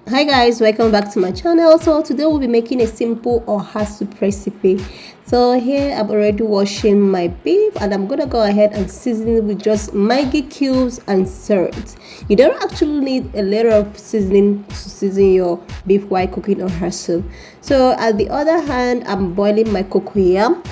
Hi guys, welcome back to my channel. So today we'll be making a simple oha soup recipe. So here I'm already washing my beef and I'm gonna go ahead and season it with just Maggi cubes and salt. You don't actually need a layer of seasoning to season your beef while cooking oha soup. So at the other hand, I'm boiling my cocoyam.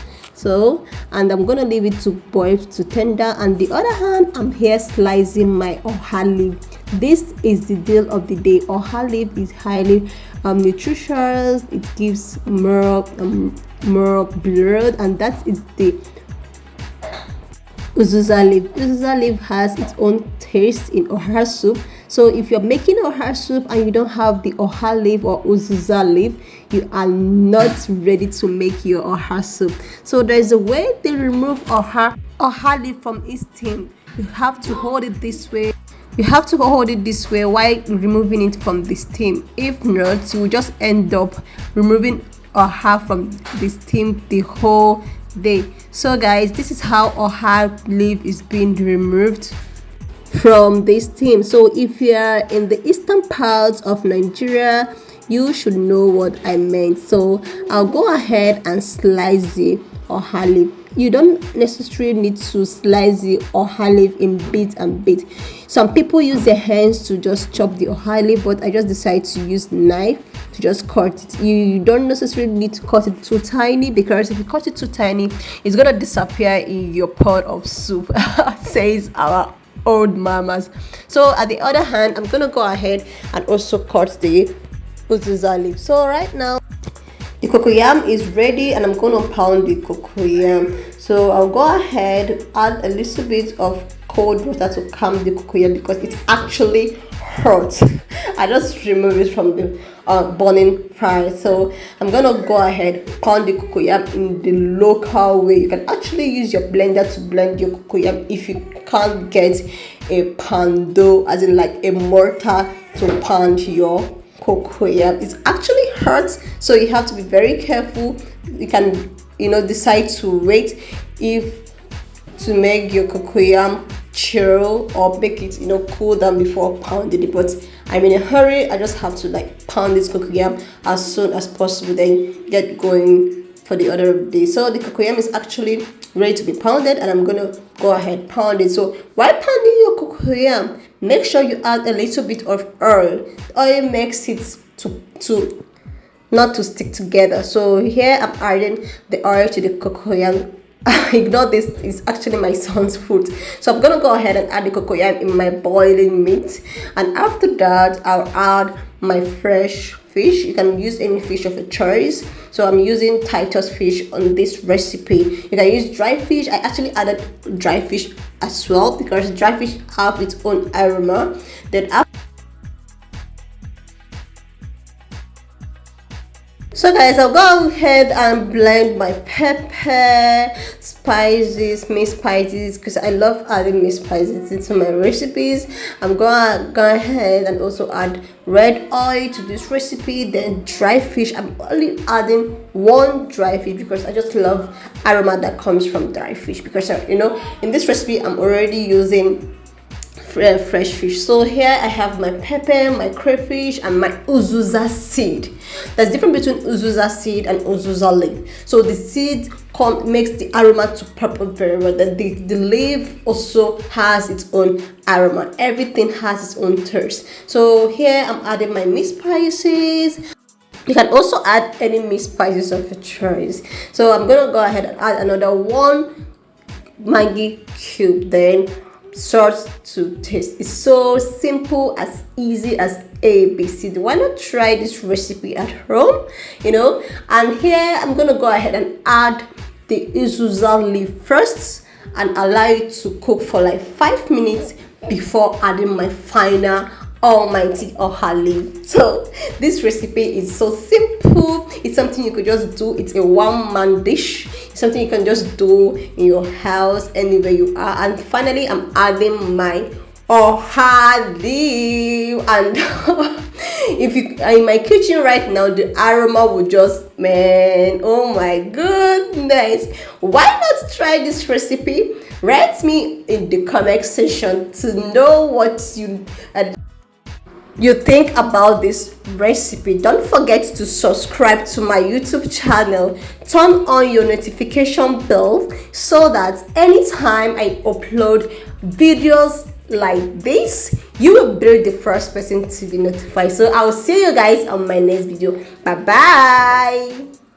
And I'm gonna leave it to boil to tender, and the other hand I'm here slicing my oha leaf. This is the deal of the day. Oha leaf is highly nutritious. It gives more blood, and that is the uzuza leaf. Uzuza leaf has its own taste in oha soup. So if you're making oha soup and you don't have the oha leaf or uzuza leaf, you are not ready to make your oha soup. So there's a way to remove oha leaf from its stem. You have to hold it this way. You have to hold it this way while removing it from the stem. If not, you will just end up removing oha from the stem the whole day. So guys, this is how oha leaf is being removed from this stem. So if you are in the eastern parts of Nigeria, you should know what I meant. So I'll go ahead and slice the oha leaf. You don't necessarily need to slice the oha leaf in bits and bits. Some people use their hands to just chop the oha leaf, but I just decided to use knife to just cut it. You don't necessarily need to cut it too tiny, because if you cut it too tiny, it's gonna disappear in your pot of soup, says our old mamas. So at the other hand, I'm gonna go ahead and also cut the uzuza leaf. So right now the cocoyam is ready and I'm gonna pound the cocoyam. So I'll go ahead, add a little bit of cold water to calm the cocoyam because it's actually hot. I just remove it from the burning fire. So I'm gonna go ahead, pound the cocoyam in the local way. You can actually use your blender to blend your cocoyam if you can't get a pando, as in like a mortar, to pound your cocoyam. It's actually hurt, so you have to be very careful. You can decide to wait if to make your cocoyam chill or make it cool down before pounding it, but I'm in a hurry. I just have to like pound this cocoyam as soon as possible, then get going for the other day. So the cocoyam is actually ready to be pounded and I'm gonna go ahead pound it. So while pounding your cocoyam, make sure you add a little bit of oil. Oil makes it to not to stick together. So here I'm adding the oil to the cocoyam. Ignore this, it's actually my son's food. So I'm gonna go ahead and add the cocoyam in my boiling meat, and after that I'll add my fresh fish. You can use any fish of your choice. So I'm using Titus fish on this recipe. You can use dry fish. I actually added dry fish as well because dry fish have its own aroma. Then after, so guys, I'll go ahead and blend my pepper, spices, mixed spices, because I love adding mixed spices into my recipes. I'm gonna go ahead and also add red oil to this recipe, then dry fish. I'm only adding one dry fish because I just love aroma that comes from dry fish, because in this recipe I'm already using fresh fish. So here I have my pepper, my crayfish, and my uzuza seed. There's difference between uzuza seed and uzuza leaf. So the seed makes the aroma to pepper very well. The leaf also has its own aroma. Everything has its own taste. So here I'm adding my mixed spices. You can also add any mixed spices of your choice. So I'm gonna go ahead and add another one Maggi cube, then salt to taste. It's so simple, as easy as ABC. Why not try this recipe at home? And here I'm gonna go ahead and add the uzuza leaf first and allow it to cook for like 5 minutes before adding my final almighty oha leaf. So this recipe is so simple. It's something you could just do. It's a one-man dish. It's something you can just do in your house anywhere you are. And finally I'm adding my oha leaf, and if you are in my kitchen right now, the aroma will just, man, oh my goodness. Why not try this recipe? Write me in the comment section to know what you you think about this recipe, don't forget to subscribe to my YouTube channel. Turn on your notification bell so that anytime I upload videos like this, you will be the first person to be notified. So I'll see you guys on my next video. Bye bye.